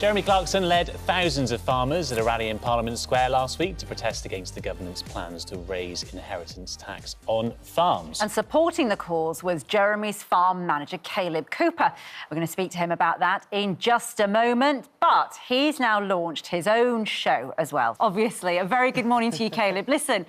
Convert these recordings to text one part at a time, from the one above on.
Jeremy Clarkson led thousands of farmers at a rally in Parliament Square last week to protest against the government's plans to raise inheritance tax on farms. And supporting the cause was Jeremy's farm manager, Kaleb Cooper. We're going to speak to him about that in just a moment, but he's now launched his own show as well. Obviously, a very good morning to you, Kaleb. Listen,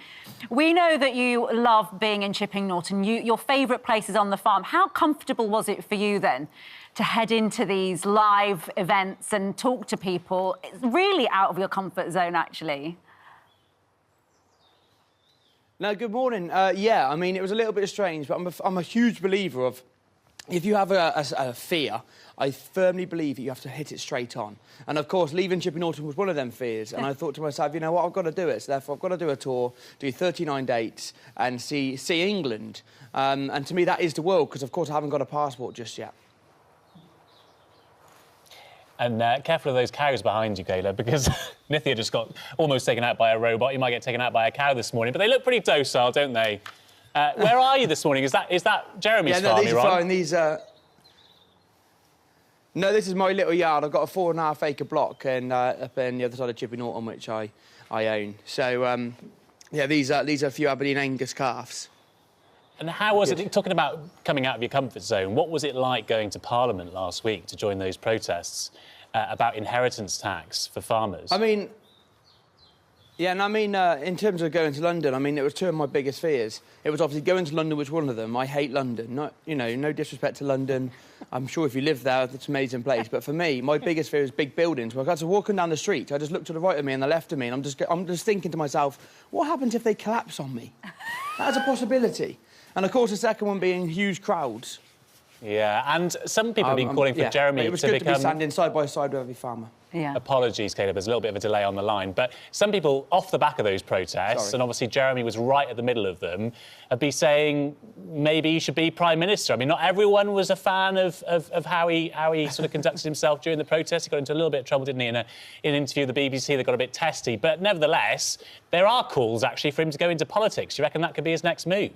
we know that you love being in Chipping Norton. Your favourite place is on the farm. How comfortable was it for you then to head into these live events and talk to people? It's really out of your comfort zone, actually. No, good morning. Yeah, I mean, it was a little bit strange, but I'm a huge believer of if you have a fear, I firmly believe that you have to hit it straight on. And, of course, leaving Chipping Norton was one of them fears. And I thought to myself, you know what, I've got to do it. So, therefore, I've got to do a tour, do 39 dates and see England. And to me, that is the world, because, of course, I haven't got a passport just yet. And careful of those cows behind you, Kaleb, because Nithya just got almost taken out by a robot. You might get taken out by a cow this morning, but they look pretty docile, don't they? Where are you this morning? Is that Jeremy's farm you're on? These No, this is my little yard. I've got a 4.5 acre block and up in the other side of Chipping Norton, which I own. So, yeah, these are a few Aberdeen Angus calves. And how was it, talking about coming out of your comfort zone, what was it like going to Parliament last week to join those protests about inheritance tax for farmers? I mean, yeah, and I mean, in terms of going to London, I mean, it was two of my biggest fears. It was obviously going to London was one of them. I hate London. Not, you know, no disrespect to London. I'm sure if you live there, it's an amazing place. But for me, my biggest fear is big buildings. When I was walking down the street, I just looked to the right of me and the left of me, and I'm just thinking to myself, what happens if they collapse on me? That's a possibility. And, of course, the second one being huge crowds. Yeah, and some people have been calling for Jeremy to become... It was good to be standing side by side with every farmer. Yeah. Apologies, Kaleb, there's a little bit of a delay on the line, but some people off the back of those protests, and obviously Jeremy was right at the middle of them, would be saying maybe he should be Prime Minister. I mean, not everyone was a fan of how he sort of conducted himself during the protest. He got into a little bit of trouble, didn't he, in an interview with the BBC that got a bit testy. But nevertheless, there are calls, actually, for him to go into politics. Do you reckon that could be his next move?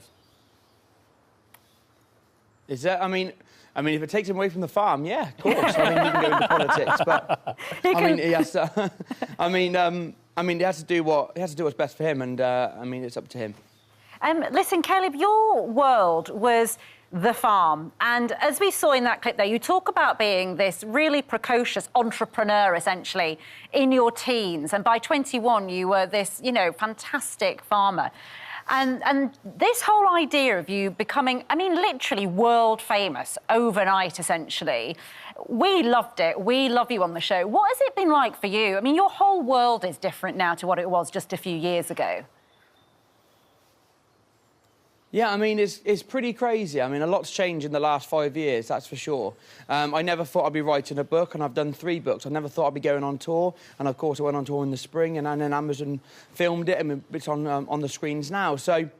Is that, I mean, if it takes him away from the farm, yeah, of course. I mean, he can go into politics, but I mean, he has to. I mean, he has to do what's best for him, and I mean, it's up to him. Listen, Kaleb, your world was the farm, and as we saw in that clip there, you talk about being this really precocious entrepreneur, essentially, in your teens, and by 21, you were this, you know, fantastic farmer. And this whole idea of you becoming, I mean, literally world famous overnight, essentially, we loved it. We love you on the show. What has it been like for you? I mean, your whole world is different now to what it was just a few years ago. Yeah, I mean, it's pretty crazy. I mean, a lot's changed in the last 5 years, that's for sure. I never thought I'd be writing a book, and I've done 3 books. I never thought I'd be going on tour, and of course I went on tour in the spring, and then Amazon filmed it, and it's on the screens now. So,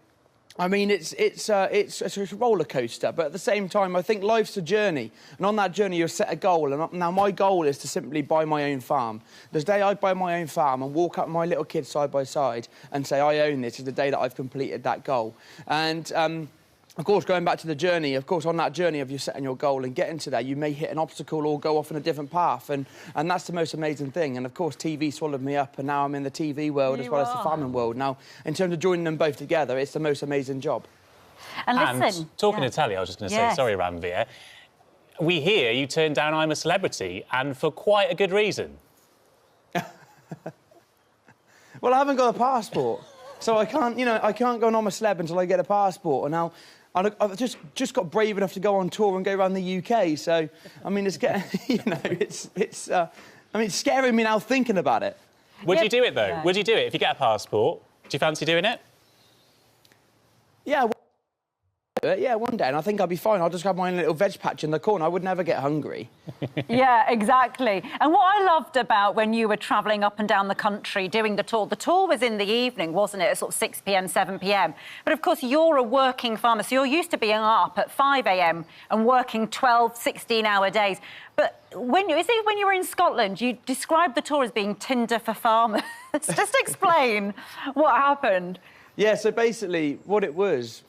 I mean, it's a roller coaster, but at the same time, I think life's a journey, and on that journey, you set a goal. And now my goal is to simply buy my own farm. The day I buy my own farm and walk up with my little kids side by side and say I own this is the day that I've completed that goal. And of course, going back to the journey, of course, on that journey of you setting your goal and getting to there, you may hit an obstacle or go off on a different path, and that's the most amazing thing. And, of course, TV swallowed me up, and now I'm in the TV world as well as the farming world. Now, in terms of joining them both together, it's the most amazing job. And listen... talking to Telly, I was just going to say, sorry, Ranveer, we hear you turned down I'm a Celebrity, and for quite a good reason. Well, I haven't got a passport, so I can't, you know, I can't go on I'm a Celeb until I get a passport, and now... I've just got brave enough to go on tour and go around the UK. So, I mean, it's getting, you know, I mean, it's scaring me now thinking about it. Would you do it, though? Would you do it if you get a passport? Do you fancy doing it? Yeah, yeah, one day, and I think I'll be fine. I'll just have my own little veg patch in the corner. I would never get hungry. Yeah, exactly. And what I loved about when you were travelling up and down the country doing the tour was in the evening, wasn't it? At sort of 6 p.m, 7 p.m. But, of course, you're a working farmer, so you're used to being up at 5 a.m. and working 12, 16-hour days. But when you were in Scotland, you described the tour as being Tinder for farmers. Just explain what happened. Yeah, so basically what it was...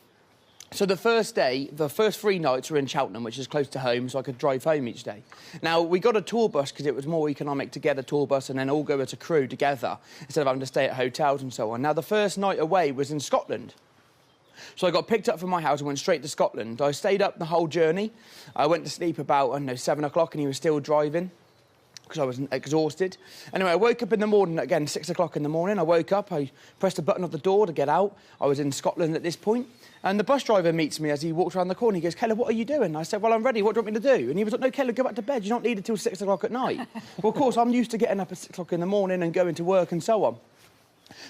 So the first day, the first 3 nights were in Cheltenham, which is close to home, so I could drive home each day. Now, we got a tour bus because it was more economic to get a tour bus and then all go as a crew together instead of having to stay at hotels and so on. Now, the first night away was in Scotland. So I got picked up from my house and went straight to Scotland. I stayed up the whole journey. I went to sleep about, I don't know, 7 o'clock and he was still driving because I was exhausted. Anyway, I woke up in the morning, again, 6 o'clock in the morning. I woke up, I pressed a button of the door to get out. I was in Scotland at this point. And the bus driver meets me as he walks around the corner. He goes, Kaleb, what are you doing? I said, well, I'm ready. What do you want me to do? And he was like, no, Kaleb, go back to bed. You don't need it till 6 o'clock at night. Well, of course, I'm used to getting up at 6 o'clock in the morning and going to work and so on.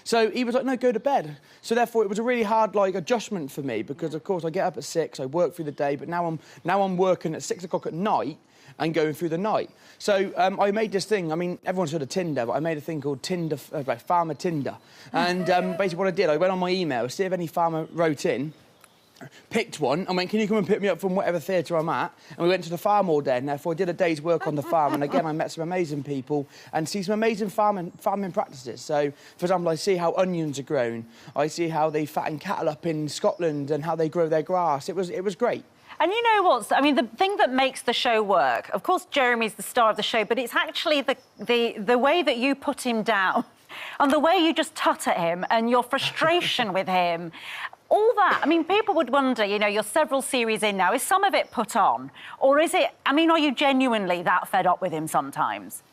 So he was like, no, go to bed. So therefore, it was a really hard, adjustment for me because, of course, I get up at 6, I work through the day, but now I'm working at 6 o'clock at night and going through the night. So I made this thing. I mean, everyone's heard of Tinder, but I made a thing called Tinder, Farmer Tinder. And basically what I did, I went on my email, see if any farmer wrote in, picked one and went, can you come and pick me up from whatever theatre I'm at? And we went to the farm all day, and therefore I did a day's work on the farm. And again, I met some amazing people and see some amazing farming practices. So, for example, I see how onions are grown. I see how they fatten cattle up in Scotland and how they grow their grass. It was great. And you know what? I mean, the thing that makes the show work, of course, Jeremy's the star of the show, but it's actually the way that you put him down and the way you just tut at him and your frustration with him. All that, I mean, people would wonder, you know, you're several series in now, is some of it put on? Or is it, I mean, are you genuinely that fed up with him sometimes?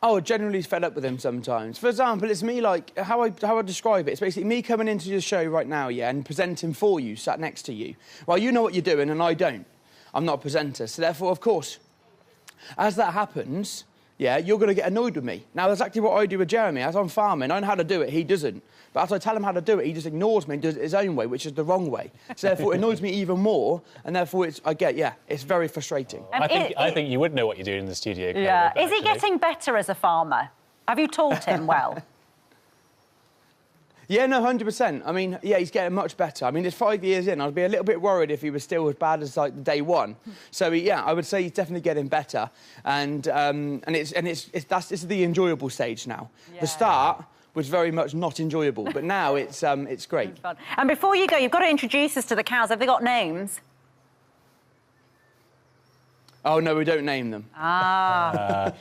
Oh, generally fed up with him sometimes. For example, it's me, like, how I describe it, it's basically me coming into your show right now, yeah, and presenting for you, sat next to you. Well, you know what you're doing and I don't. I'm not a presenter, so therefore, of course, as that happens, yeah, you're going to get annoyed with me. Now, that's exactly what I do with Jeremy. As I'm farming, I know how to do it, he doesn't. But as I tell him how to do it, he just ignores me and does it his own way, which is the wrong way. So therefore, it annoys me even more, and therefore, it's very frustrating. I think you would know what you're doing in the studio, Kaleb, yeah. actually. Is he getting better as a farmer? Have you taught him well? Yeah, no, 100%. I mean, yeah, he's getting much better. I mean, it's 5 years in. I'd be a little bit worried if he was still as bad as, like, day one. So, yeah, I would say he's definitely getting better. And this is the enjoyable stage now. Yeah. The start was very much not enjoyable, but now it's great. It's fun. And before you go, you've got to introduce us to the cows. Have they got names? Oh, no, we don't name them. Ah.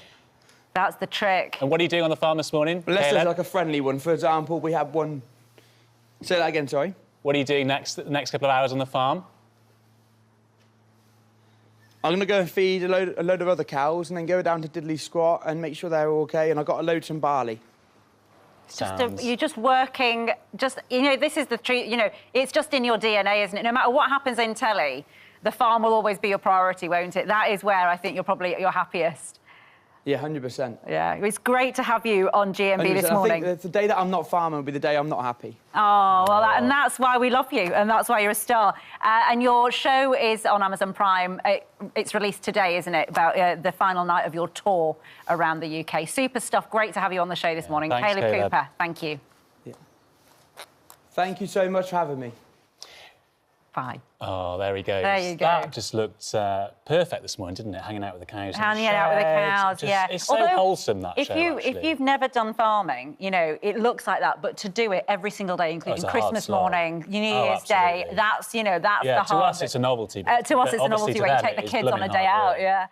That's the trick. And what are you doing on the farm this morning, Unless Kaleb? there's like a friendly one. For example, we have one... Say that again, sorry. What are you doing the next couple of hours on the farm? I'm going to go and feed a load of other cows and then go down to Diddley Squat and make sure they're OK, and I've got to load some barley. You're just working, you know, this is the truth, you know, it's just in your DNA, isn't it? No matter what happens in telly, the farm will always be your priority, won't it? That is where I think you're probably at your happiest. Yeah, 100%. Yeah, it's great to have you on GMB this morning. I think the day that I'm not farming will be the day I'm not happy. Oh, well, and that's why we love you, and that's why you're a star. And your show is on Amazon Prime. It's released today, isn't it, about the final night of your tour around the UK. Super stuff. Great to have you on the show this morning. Thanks, Kaleb Kaleb. Cooper, thank you. Yeah. Thank you so much for having me. Bye. Oh, there he goes. There you go. That just looked perfect this morning, didn't it? Hanging out with the cows. Hanging out with the cows, yeah. It's so wholesome, that show, if you've never done farming, you know, it looks like that, but to do it every single day, including Christmas morning, New Year's Day, that's, you know, that's the hard... to us, it's a novelty. To us, it's a novelity when you take the kids on a day out, yeah.